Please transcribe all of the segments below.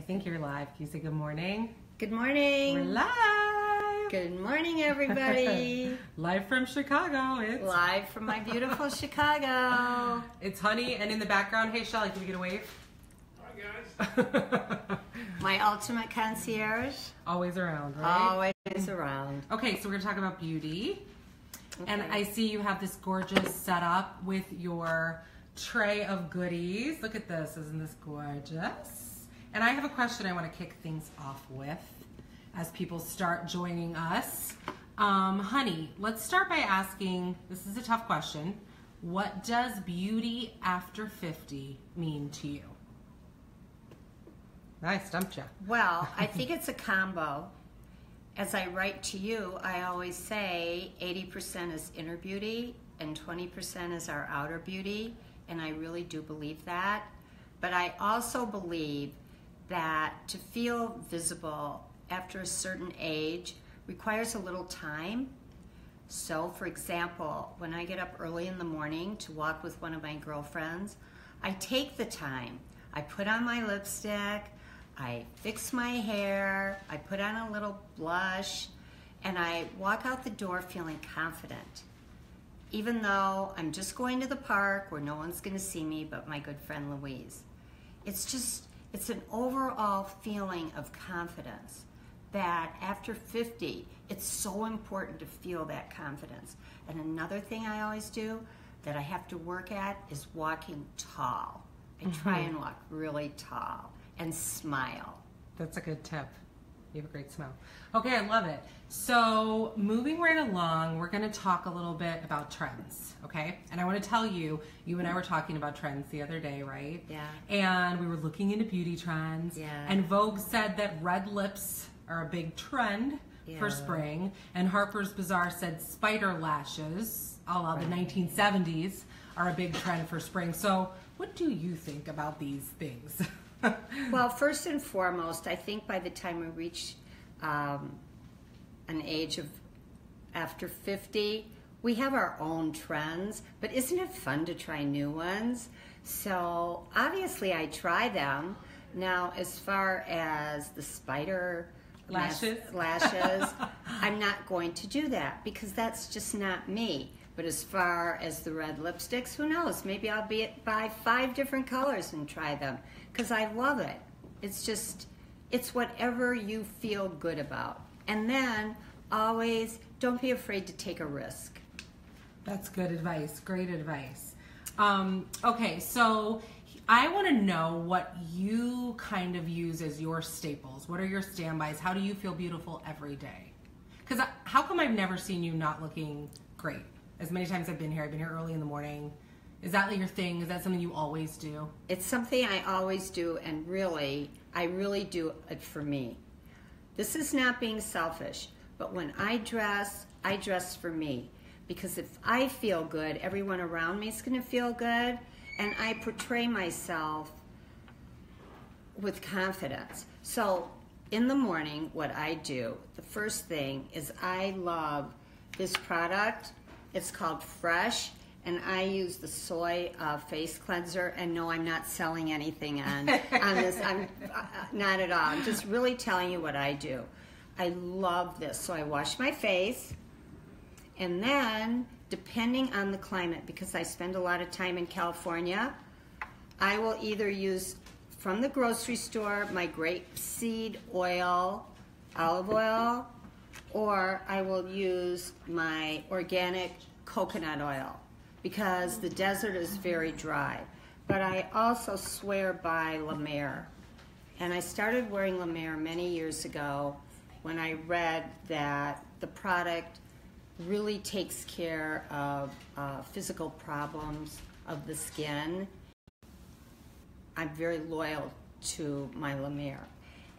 think you're live. Can you say good morning? Good morning. We're live. Good morning, everybody. Live from Chicago. It's live from my beautiful Chicago. It's Honey, and in the background, hey Shelly, can you get a wave? Hi guys. My ultimate concierge. Always around, right? Always around. Okay, so we're gonna talk about beauty. Okay. And I see you have this gorgeous setup with your tray of goodies. Look at this, isn't this gorgeous? And I have a question I want to kick things off with as people start joining us. Honey, let's start by asking, this is a tough question, what does beauty after 50 mean to you? I stumped you. Well, I think it's a combo. As I write to you, I always say 80% is inner beauty and 20% is our outer beauty, and I really do believe that. But I also believe that to feel visible after a certain age requires a little time. So, for example, when I get up early in the morning to walk with one of my girlfriends, I take the time. I put on my lipstick, I fix my hair, I put on a little blush, and I walk out the door feeling confident. Even though I'm just going to the park where no one's going to see me but my good friend Louise. It's an overall feeling of confidence that after 50, it's so important to feel that confidence. And another thing I always do that I have to work at is walking tall. I try and walk really tall and smile. That's a good tip. You have a great smile. Okay, I love it. So moving right along, we're going to talk a little bit about trends, okay? And I want to tell you, you and I were talking about trends the other day, right? Yeah. And we were looking into beauty trends. Yeah. And Vogue said that red lips are a big trend for spring. And Harper's Bazaar said spider lashes, a la the 1970s, are a big trend for spring. So what do you think about these things? Well, first and foremost, I think by the time we reach an age of after 50, we have our own trends, but isn't it fun to try new ones? So obviously I try them. Now, as far as the spider lashes, I'm not going to do that because that's just not me. But as far as the red lipsticks, who knows? Maybe I'll buy 5 different colors and try them because I love it. It's whatever you feel good about. And then always don't be afraid to take a risk. That's good advice. Great advice. Okay, so I want to know what you kind of use as your staples. What are your standbys? How do you feel beautiful every day? Because how come I've never seen you not looking great? As many times I've been here early in the morning. Is that your thing? Is that something you always do? It's something I always do, and I really do it for me. This is not being selfish, but when I dress for me. Because if I feel good, everyone around me is going to feel good, and I portray myself with confidence. So in the morning, what I do, the first thing is I love this product. It's called Fresh, and I use the soy face cleanser. And no, I'm not selling anything on this. I'm not at all. I'm just really telling you what I do. I love this. So I wash my face, and then, depending on the climate, because I spend a lot of time in California, I will either use from the grocery store my grapeseed oil, olive oil, or I will use my organic coconut oil because the desert is very dry. But I also swear by La Mer. And I started wearing La Mer many years ago when I read that the product really takes care of physical problems of the skin. I'm very loyal to my La Mer.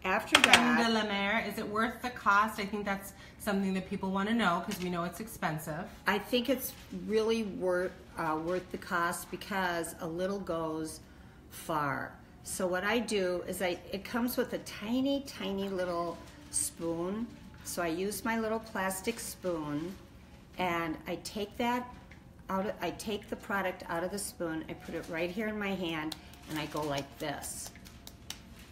After that, La Mer, is it worth the cost? I think that's something that people want to know because we know it's expensive. I think it's really worth the cost because a little goes far. So what I do is it comes with a tiny, tiny little spoon. So I use my little plastic spoon, and I take the product out of the spoon. I put it right here in my hand, and I go like this.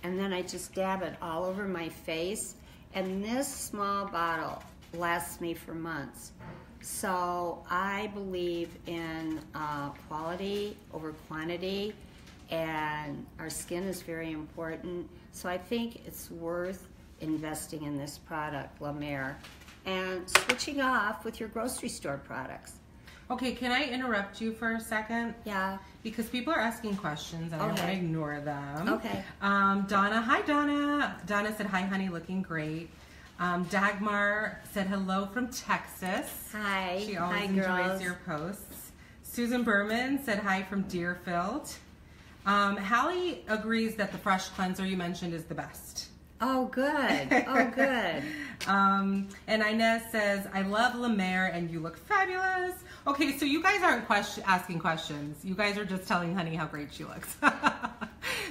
and then I just dab it all over my face. And this small bottle lasts me for months. So I believe in quality over quantity, and our skin is very important. So I think it's worth investing in this product, La Mer, and switching off with your grocery store products. Okay, can I interrupt you for a second? Yeah. Because people are asking questions and I don't want to ignore them. Okay. Donna, hi Donna. Donna said, hi honey, looking great. Dagmar said hello from Texas. Hi. She always Hi, enjoys girls. your posts. Susan Berman said hi from Deerfield. Hallie agrees that the Fresh Cleanser you mentioned is the best. Oh, good. Oh, good. And Inez says, I love La Mer and you look fabulous. Okay, so you guys aren't asking questions. You guys are just telling Honey how great she looks.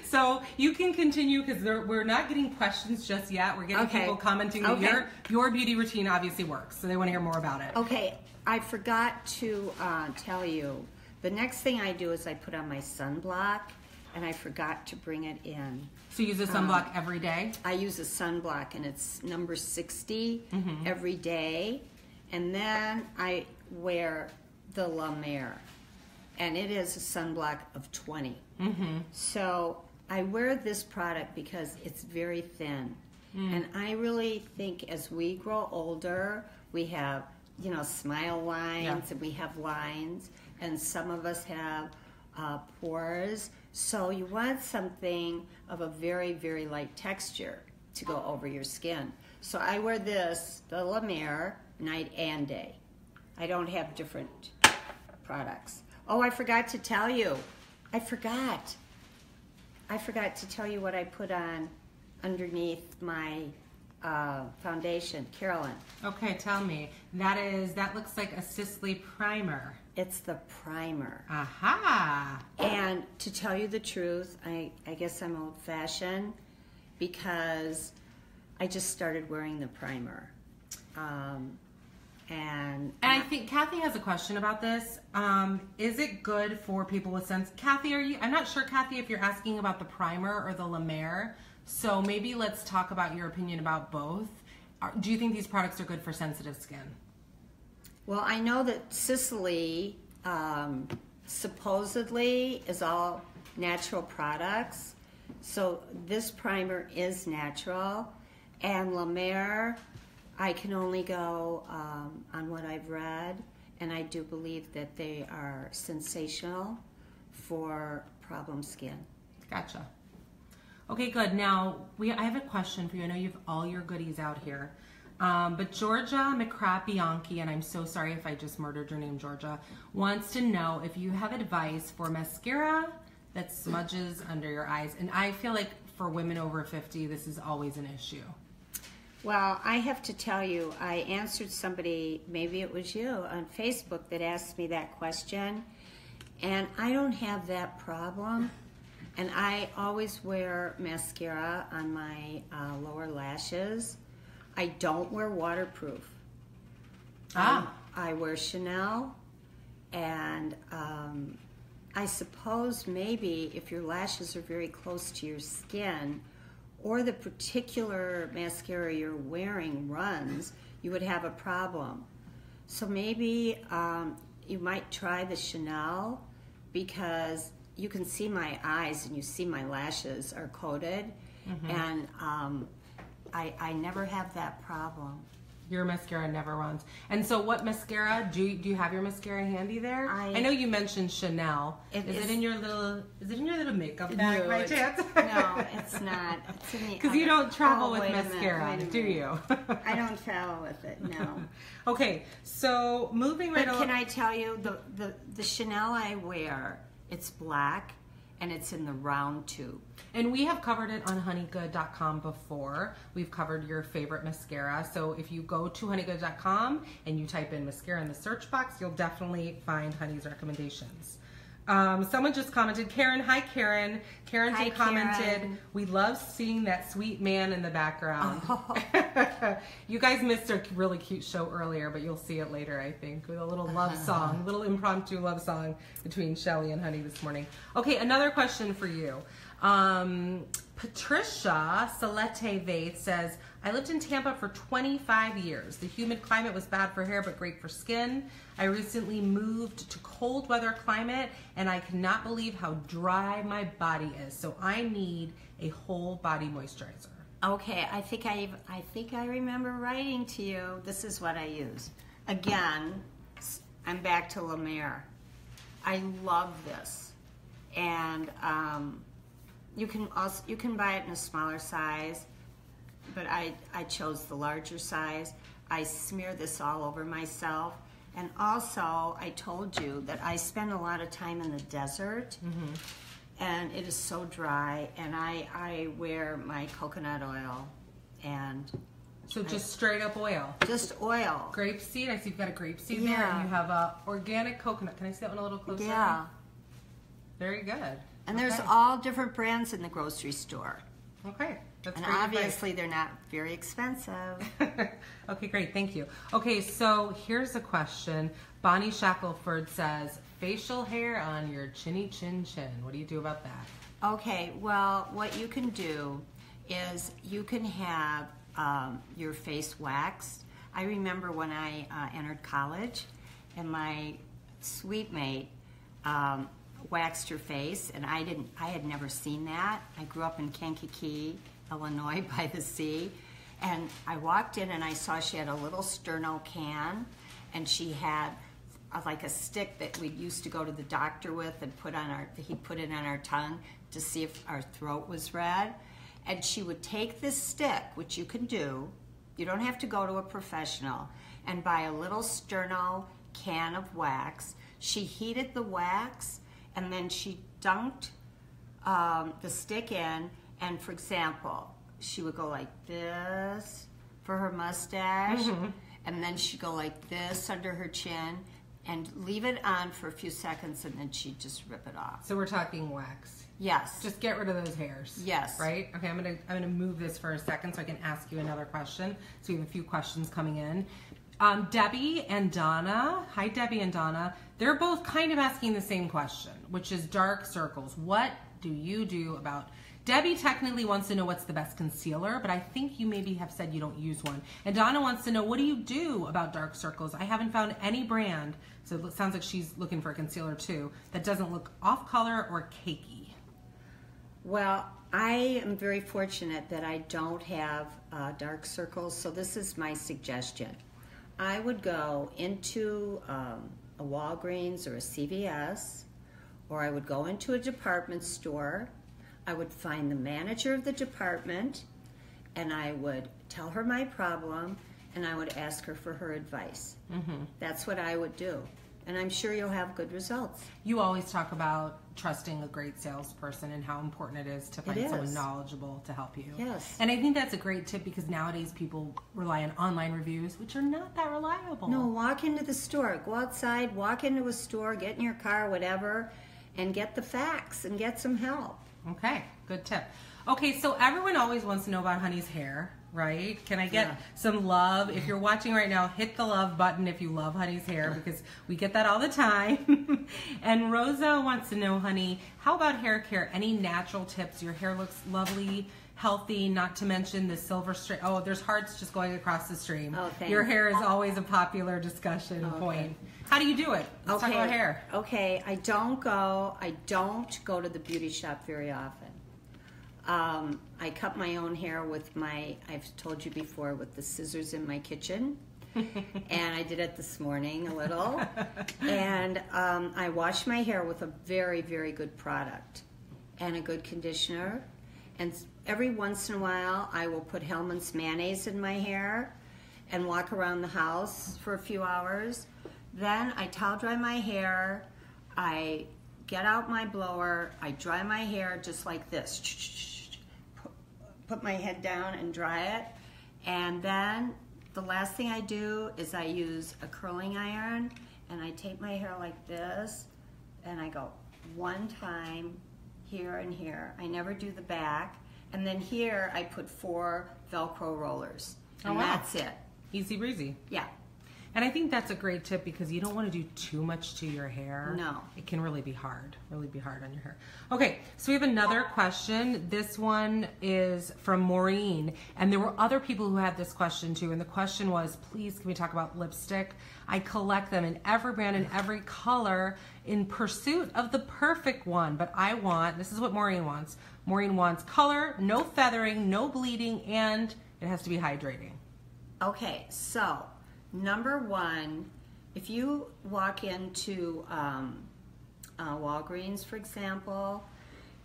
So you can continue because we're not getting questions just yet. We're getting people commenting that your beauty routine obviously works. So they want to hear more about it. Okay, I forgot to tell you. The next thing I do is I put on my sunblock, and I forgot to bring it in. So you use a sunblock every day? I use a sunblock, and it's number 60 every day. And then I wear the La Mer, and it is a sunblock of 20. So I wear this product because it's very thin. And I really think as we grow older, we have, you know, smile lines, and we have lines, and some of us have pores. So you want something of a very, very light texture to go over your skin. So I wear this, the La Mer, night and day. I don't have different products. Oh, I forgot to tell you. I forgot to tell you what I put on underneath my foundation, Carolyn. Okay, tell me. That looks like a Sisley primer. It's the primer. Aha! And to tell you the truth, I guess I'm old-fashioned because I just started wearing the primer. And I think Kathy has a question about this. Is it good for people with Kathy, I'm not sure, Kathy, if you're asking about the primer or the La Mer. So maybe let's talk about your opinion about both. Do you think these products are good for sensitive skin? Well, I know that Sisley supposedly is all natural products. So this primer is natural. And La Mer, I can only go on what I've read. And I do believe that they are sensational for problem skin. Gotcha. Okay, good. Now, I have a question for you. I know you have all your goodies out here. But Georgia McCrapp Bianchi, and I'm so sorry if I just murdered your name, Georgia, wants to know if you have advice for mascara that smudges under your eyes. And I feel like for women over 50, this is always an issue. Well, I have to tell you, I answered somebody, maybe it was you, on Facebook that asked me that question. And I don't have that problem. And I always wear mascara on my lower lashes. I don't wear waterproof. I wear Chanel, and I suppose maybe if your lashes are very close to your skin, or the particular mascara you're wearing runs, you would have a problem. So maybe you might try the Chanel, because you can see my eyes and you see my lashes are coated, and I never have that problem. Your mascara never runs. And so what mascara, do you have your mascara handy there? I know you mentioned Chanel. Is it in your little makeup bag by chance? No, it's not. It's in the Because you don't travel with wait a mascara, minute. do you? I don't travel with it, no. Okay, so moving right But along. can I tell you, the Chanel I wear, it's black, and it's in the round tube. And we have covered it on honeygood.com before. We've covered your favorite mascara. So if you go to honeygood.com and you type in mascara in the search box, you'll definitely find Honey's recommendations. Someone just commented, Karen, hi Karen. Karen Hi, commented, Karen. we love seeing that sweet man in the background. You guys missed a really cute show earlier, but you'll see it later, I think, with a little love song, little impromptu love song between Shelly and Honey this morning. Okay, another question for you. Patricia Salete Vaith says, I lived in Tampa for 25 years. The humid climate was bad for hair, but great for skin. I recently moved to cold weather climate, and I cannot believe how dry my body is. So I need a whole body moisturizer. Okay, I think I remember writing to you. This is what I use. Again, I'm back to La Mer. I love this, and you can buy it in a smaller size, but I chose the larger size. I smear this all over myself, and also I told you that I spend a lot of time in the desert. Mm-hmm. And it is so dry, and I wear my coconut oil, and so just straight up oil. Just oil. Grapeseed. I see you've got a grapeseed there, and you have a organic coconut. Can I see that one a little closer? Yeah. Very good. And there's all different brands in the grocery store. Okay. That's and great obviously they're not very expensive. Okay, great. Thank you. Okay, so here's a question. Bonnie Shackelford says, facial hair on your chinny chin chin. What do you do about that? Okay, well, what you can do is you can have your face waxed. I remember when I entered college, and my suite mate waxed her face, and I had never seen that. I grew up in Kankakee, Illinois, by the sea, and I walked in and I saw she had a little Sterno can, and she had like a stick that we used to go to the doctor with and he put it on our tongue to see if our throat was red. And she would take this stick, which you can do, you don't have to go to a professional, and buy a little Sterno can of wax. She heated the wax, and then she dunked the stick in, and for example, she would go like this for her mustache, and then she'd go like this under her chin, and leave it on for a few seconds, and then she'd just rip it off. So we're talking wax. Yes. Just get rid of those hairs. Yes. Right? Okay, I'm gonna move this for a second so I can ask you another question. So we have a few questions coming in. Debbie and Donna. Hi, Debbie and Donna. They're both kind of asking the same question, which is dark circles. What do you do about... Debbie technically wants to know what's the best concealer, but I think you maybe have said you don't use one. And Donna wants to know, what do you do about dark circles? I haven't found any brand, so it sounds like she's looking for a concealer too, that doesn't look off color or cakey. Well, I am very fortunate that I don't have dark circles, so this is my suggestion. I would go into a Walgreens or a CVS, or I would go into a department store. I would find the manager of the department, and I would tell her my problem, and I would ask her for her advice. Mm-hmm. That's what I would do, and I'm sure you'll have good results. You always talk about trusting a great salesperson and how important it is to find someone knowledgeable to help you. Yes. And I think that's a great tip, because nowadays people rely on online reviews, which are not that reliable. No, walk into the store. Go outside, walk into a store, get in your car, whatever, and get the facts and get some help. Okay, good tip. Okay, so everyone always wants to know about Honey's hair, right? Can I get some love? If you're watching right now, hit the love button if you love Honey's hair, because we get that all the time. And Rosa wants to know, Honey, how about hair care? Any natural tips? Your hair looks lovely, healthy, not to mention the silver stream. Oh, there's hearts just going across the stream. Oh, thanks. Your hair is always a popular discussion point. How do you do it? Let's talk about hair. Okay, I don't go to the beauty shop very often. I cut my own hair with I've told you before, with the scissors in my kitchen. And I did it this morning a little. And I wash my hair with a very, very good product and a good conditioner. And every once in a while, I will put Hellmann's mayonnaise in my hair and walk around the house for a few hours. Then I towel dry my hair, I get out my blower, I dry my hair just like this. Put my head down and dry it. And then the last thing I do is I use a curling iron, and I take my hair like this, and I go one time here and here. I never do the back. And then here I put 4 Velcro rollers. And that's it. Easy breezy. Yeah. And I think that's a great tip because you don't want to do too much to your hair. No. It can really be hard on your hair. Okay, so we have another question. This one is from Maureen. And there were other people who had this question too. And the question was, please, can we talk about lipstick? I collect them in every brand and every color in pursuit of the perfect one. But I want, this is what Maureen wants. Maureen wants color, no feathering, no bleeding, and it has to be hydrating. Okay, so number one, if you walk into Walgreens, for example,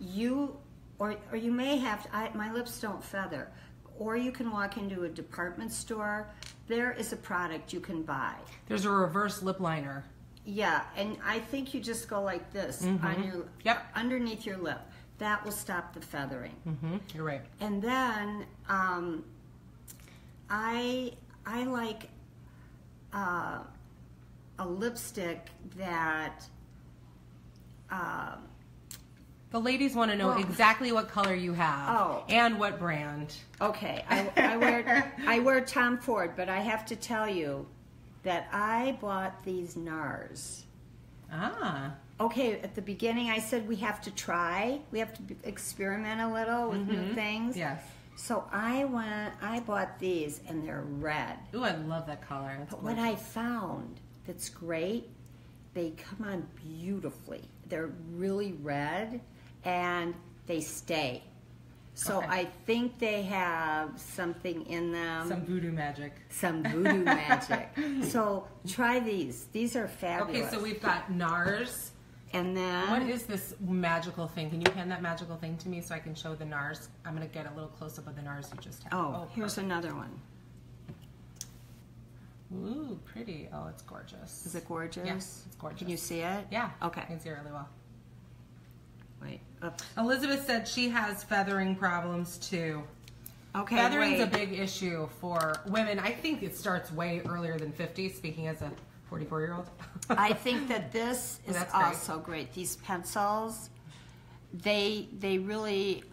you may have my lips don't feather, or you can walk into a department store. There is a product you can buy. There's a reverse lip liner. Yeah, and I think you just go like this on your underneath your lip. That will stop the feathering. You're right. And then I like a lipstick that the ladies want to know exactly what color you have and what brand. Okay, I wear Tom Ford, but I have to tell you that I bought these NARS. Okay, at the beginning I said we have to try, we have to experiment a little with new things. Yes. So I bought these, and they're red. Ooh, I love that color. That's But what I found that's great, they come on beautifully. They're really red, and they stay. So I think they have something in them. Some voodoo magic. Some voodoo magic. So try these. These are fabulous. Okay, so we've got NARS. And then... What is this magical thing? Can you hand that magical thing to me so I can show the NARS? I'm going to get a little close-up of the NARS you just had. Oh, here's another one. Ooh, pretty. Oh, it's gorgeous. Is it gorgeous? Yes, it's gorgeous. Can you see it? Yeah. Okay. I can see it really well. Wait. Oops. Elizabeth said she has feathering problems too. Okay, Feathering's a big issue for women. I think it starts way earlier than 50, speaking as a 44-year-old. I think that this is also great. These pencils, they really,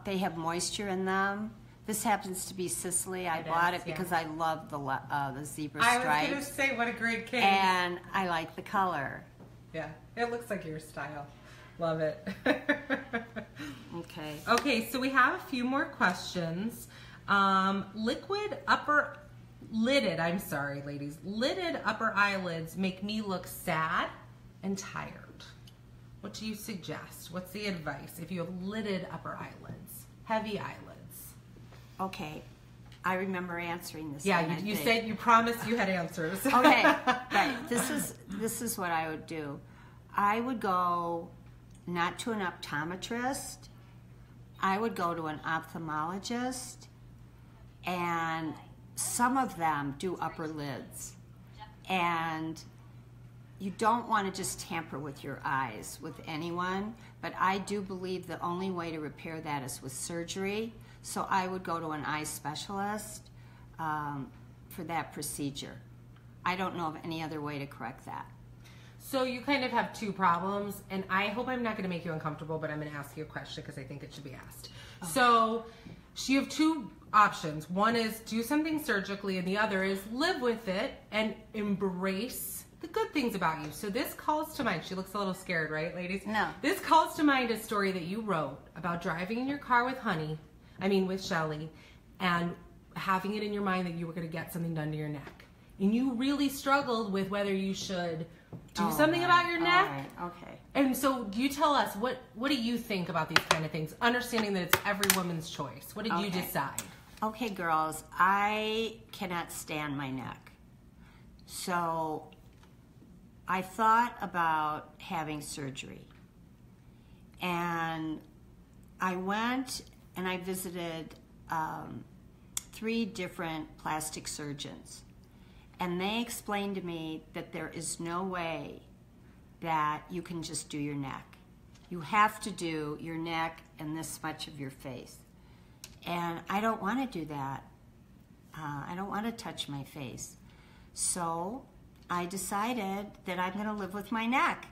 they have moisture in them. This happens to be Sicily. I bought it because I love the zebra stripes. I was going to say, what a great case. And I like the color. Yeah, it looks like your style. Love it. Okay. Okay, so we have a few more questions. Lidded upper eyelids make me look sad and tired. What do you suggest? What's the advice if you have lidded upper eyelids, heavy eyelids? Okay, I remember answering this. Yeah, you said you promised you had answers. Okay, right. This is what I would do. I would go not to an optometrist. I would go to an ophthalmologist, and some of them do upper lids. And you don't want to just tamper with your eyes with anyone, but I do believe the only way to repair that is with surgery. So I would go to an eye specialist for that procedure. I don't know of any other way to correct that. So you kind of have two problems, and I hope I'm not going to make you uncomfortable, but I'm going to ask you a question because I think it should be asked. Oh. So you have two options. One is do something surgically, and the other is live with it and embrace the good things about you. So this calls to mind, she looks a little scared, right, ladies? No. This calls to mind a story that you wrote about driving in your car with with Shelly, and having it in your mind that you were going to get something done to your neck. And you really struggled with whether you should do something about your neck. All right. Okay. And so you tell us, what do you think about these kind of things? Understanding that it's every woman's choice. What did you decide? Okay, girls, I cannot stand my neck. So I thought about having surgery. And I went and I visited 3 different plastic surgeons. And they explained to me that there is no way that you can just do your neck. You have to do your neck and this much of your face. And I don't want to do that. I don't want to touch my face. So I decided that I'm going to live with my neck.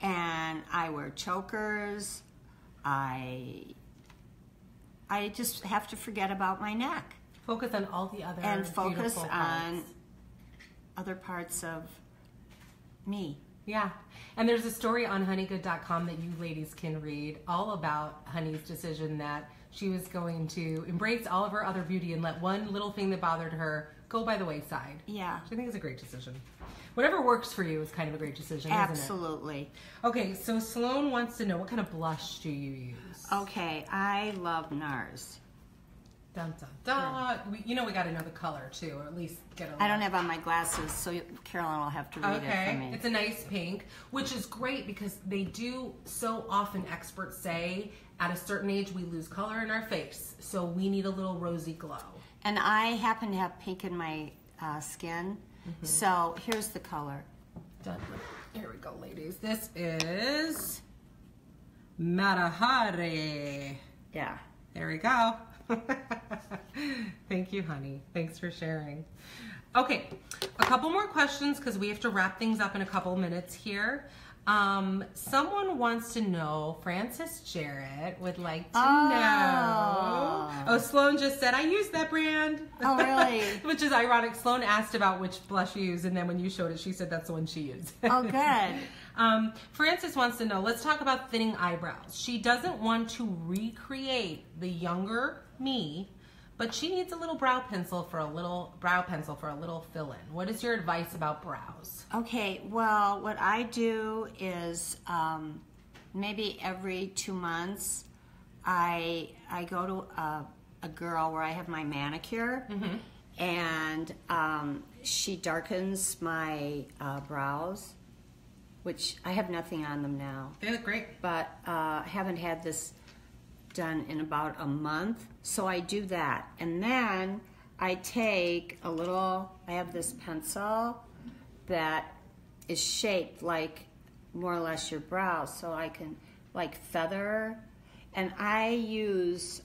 And I wear chokers. I just have to forget about my neck. Focus on all the other and focus beautiful on parts. other parts of me. Yeah. And there's a story on honeygood.com that you ladies can read all about Honey's decision that she was going to embrace all of her other beauty and let one little thing that bothered her go by the wayside. Yeah. Which I think is a great decision. Whatever works for you is kind of a great decision, isn't it? Absolutely. Okay, so Sloan wants to know, what kind of blush do you use? Okay, I love NARS. Dun, dun, dun. We got to know the color too, or at least get a I don't have on my glasses, so Carolyn will have to read it for me. It's a nice pink, which is great because they do so often, experts say, at a certain age we lose color in our face, so we need a little rosy glow. And I happen to have pink in my skin, so here's the color. Done. Here we go, ladies. This is Matahari. Yeah. There we go. Thank you, honey. Thanks for sharing. Okay, a couple more questions because we have to wrap things up in a couple minutes here. Someone wants to know, Frances Jarrett would like to know. Oh, Sloan just said, I use that brand. Oh, really? Which is ironic. Sloan asked about which blush you use, and then when you showed it, she said that's the one she used. Oh, good. Frances wants to know, let's talk about thinning eyebrows. She doesn't want to recreate the younger me, but she needs a little brow pencil for a little fill-in. What is your advice about brows? Okay, well, what I do is maybe every 2 months I go to a girl where I have my manicure, and she darkens my brows, which I have nothing on them now. They look great. But I haven't had this done in about a month, so I do that. And then I take I have this pencil that is shaped like more or less your brows, so I can like feather. And I use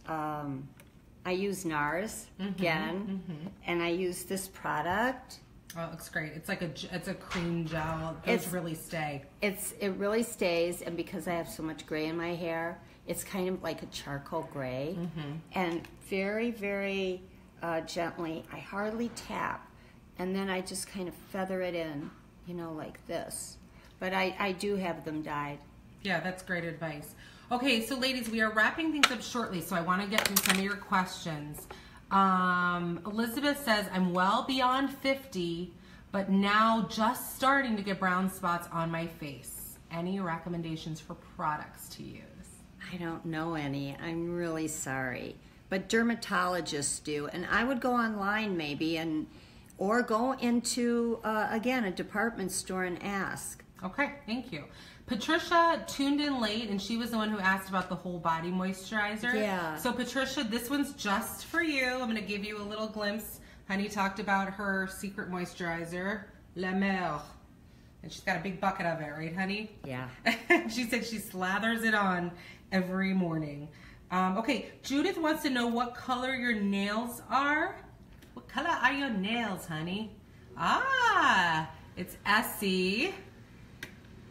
NARS again, and I use this product. Oh, it looks great. It's like it's a cream gel. Those really stay. It really stays, and because I have so much gray in my hair, it's kind of like a charcoal gray. And very, very gently, I hardly tap, and then I just kind of feather it in, like this. But I do have them dyed. Yeah, that's great advice. Okay, so ladies, we are wrapping things up shortly, so I want to get through some of your questions. Elizabeth says, I'm well beyond 50, but now just starting to get brown spots on my face. Any recommendations for products to use? I don't know any. I'm really sorry. But dermatologists do. And I would go online maybe or go into, again, a department store and ask. Okay, thank you. Patricia tuned in late, and she was the one who asked about the whole body moisturizer. Yeah. So Patricia, this one's just for you. I'm going to give you a little glimpse. Honey talked about her secret moisturizer, La Mer. And she's got a big bucket of it, right, honey? Yeah. She said she slathers it on every morning. Okay, Judith wants to know what color your nails are. What color are your nails, honey? Ah, it's Essie.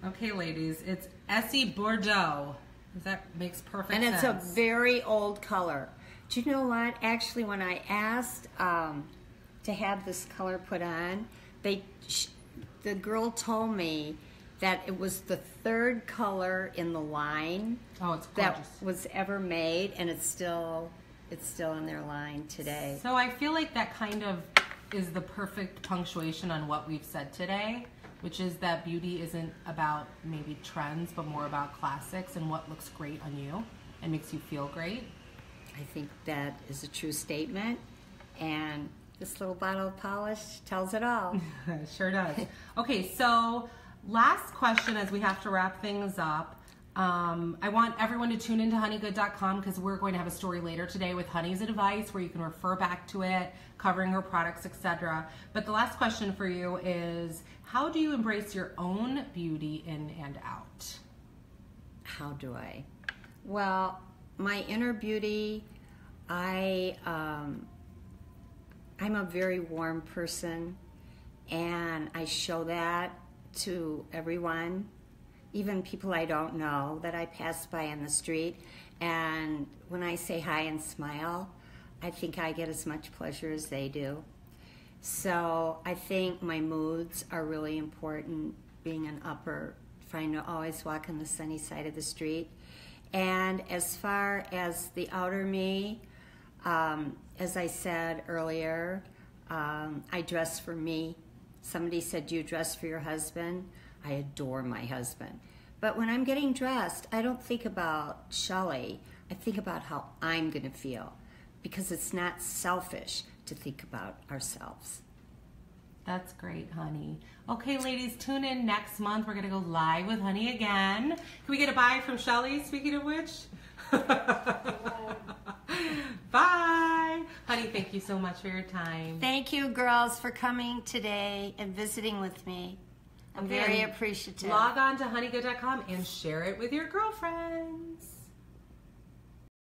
Okay, ladies, it's Essie Bordeaux. That makes perfect sense. And it's a very old color. Do you know what? Actually, when I asked to have this color put on, the girl told me that it was the third color in the line that was ever made, and it's still in their line today. So I feel like that kind of is the perfect punctuation on what we've said today, which is that beauty isn't about maybe trends, but more about classics and what looks great on you and makes you feel great. I think that is a true statement, and this little bottle of polish tells it all. Sure does. Okay, so last question as we have to wrap things up. I want everyone to tune into honeygood.com because we're going to have a story later today with Honey's advice where you can refer back to it, covering her products, etc. But the last question for you is, how do you embrace your own beauty in and out? How do I? Well, my inner beauty, I'm a very warm person, and I show that to everyone, even people I don't know that I pass by in the street. And when I say hi and smile, I think I get as much pleasure as they do. So I think my moods are really important, being an upper, trying to always walk on the sunny side of the street. And as far as the outer me, as I said earlier, I dress for me. Somebody said, do you dress for your husband? I adore my husband. But when I'm getting dressed, I don't think about Shelley. I think about how I'm going to feel, because it's not selfish to think about ourselves. That's great, honey. Okay, ladies, tune in next month. We're going to go live with Honey again. Can we get a bye from Shelley, speaking of which? Bye. Honey, thank you so much for your time. Thank you, girls, for coming today and visiting with me. I'm very appreciative. Log on to honeygood.com and share it with your girlfriends.